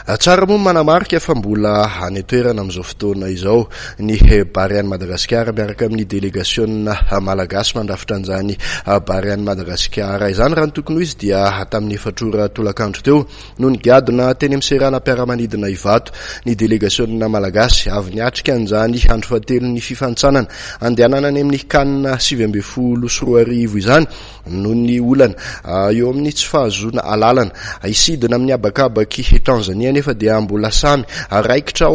Tsara moa manamarika fa mbola any toerana amin'izao fotoana izao ny Bariany Madagasikara miaraka amin'ny délégation malagasy mandrafitra an'izany Bariany Madagasikara izany raha ny tokony ho izy dia tamin'ny efatrora tolakandro teo no nigadona teny amin'ny seranam-piaramanidina Ivato ny délégation malagasy avy niatrika an'izany andro fahatelo ny fifantsanana andehanana any amin'ny kanina 7 sy 2 arivo izany no ny olana eo amin'ny tsy fahazona alalana isidina amin'ny abakabaky Tanzania nefa dia mbola samy raikitra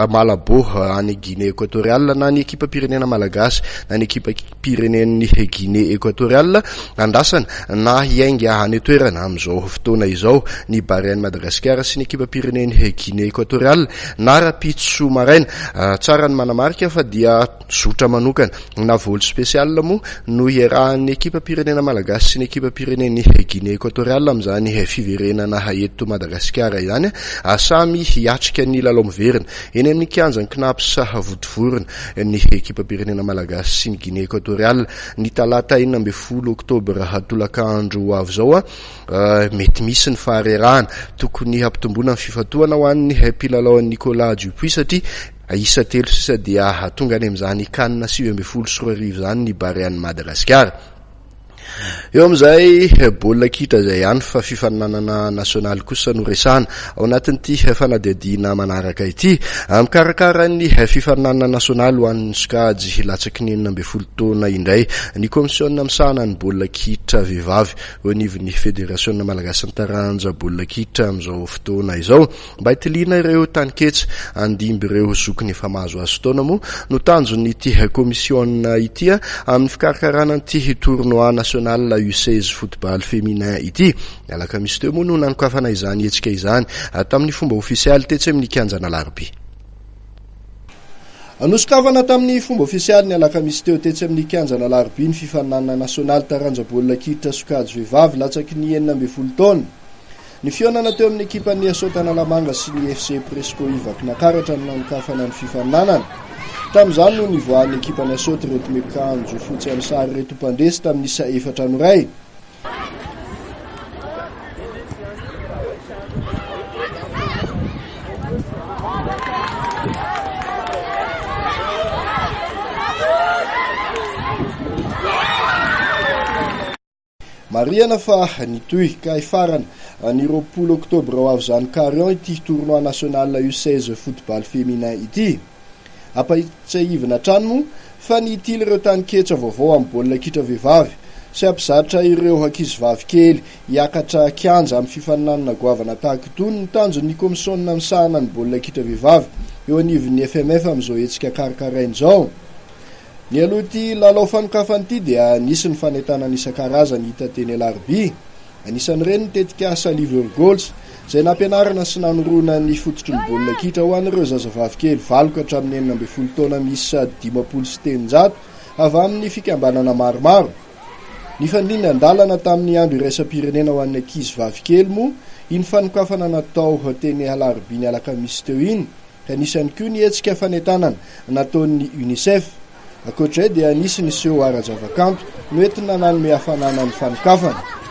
Malabo any Guinée équatoriale na ny ekipa pirenena malagasy na ny ekipa pirenen'ny Guinée équatoriale andrasana na hiainga any toerana amin'izao fotoana izao ny Bariany Madagasikara sy ny ekipa pirenen'ny Guinée équatoriale na rapitso maraina tsara ny manamarika fa dia zotra manokana na volo spécial moa no iarahan'ny ekipa pirenena malagasy sy ny ekipa pirenen'ny Guinée équatoriale amin'izany fiverenana eto Madagasikara izany samy hiatrika ny lalao miverina eny amin'ny kianjany Knaps votovorona ny ekipa pirenena malagasy sy ny Guinée équatoriale ny talata 12 oktobra tolakandro avy zao mety misy ny faharerahana tokony hampitomboana ny fifatoana ho an'ny mpilalao Nicolas Dupuis satria isa telo sisa dia tonga any amin'izany kanina 7 sy 2 arivo zany ny Bariany Madagasikara. Eo amizay baolina kitra zay ihany fa fifaninanana nasionaly kosa no resana ao anatin'ity fanadihadiana manaraka ity mikarakara ny fifaninanana nasionaly ho an'ny sokajy latsaky ny 12 taona indray ny komisiona misahana ny baolina kitra vehivavy ao anivon'ny fédération malagasy ny taranja baolina kitra amin'izao fotoana izao mba hitiliana ireo taniketsa andimby ireo zokiny efa mahazo azo taona moa no tanjon'ity komisiona ity amin'ny fikarakarana ity tournoi national la U16 football féminin ity alaka misy teo moa no nanokafana izany etsika izany tamin'ny fomba ofisialy tetsy amin'ny kianjana Larby. Anosokafana tamin'ny fomba ofisialy ny alaka misy teo tetsy amin'ny kianjana Larby ny fifaninanana nasionaly taranja baolina kitra sokajy vehivavy latsaky ny 12 taona. Ny fionana teo amin'ny ekipan'ny Asotanalamanга sy ny FC Presco Ivaky nakaratra ny nanokafana ny fifaninanana. Tam'izany no nivoahan'ny ekipan'ny Asoty reto mikanjo fotsy amin'ny sary reto mpandresy tamin'ny isa 4 ray. Mariana fa nitohy ka ifarana ny 20 oktobra ho avy zany Carion ity tournoi national la U16 football féminin ity. Apaitsahivina trano fa nitily ireo taniketsa vaovao amin'ny baolina kitra vehivavy sy ampizatra ireo ankizivavy kely hiakatra kianja amin'ny fifaninanana goavana tahaka itony ny tanjon'ny komisiona misahana ny baolina kitra vehivavy eo anivon'ny FMF amin'izao etsika karakarainy zao. Ny aloty lalao fanokafan'ity dia nisy ny fanetana isan-karazany hita teny Larby. Anisan'ireny nitetika Saliver Goals zay nampianarana sy nanoroana ny fototry ny baolina kitra ho an'ireo zazavavy kely 9 hatramin'ny 12 taona misy 50 sy 800 avy amin'ny fikambanana maromaro. Ny fandiniana andalana tamin'ny andro iraisam-pirenena ho an'ny ankizivavy kely moa iny fanokafana natao teny Larby ny alakamisy teo iny ka nisany koa ny etsika fanetanana nataon'ny UNICEF. Ankoatrizay dia nisy niseho ara-zavakanto no entina nanome hafanana ny fanokafana.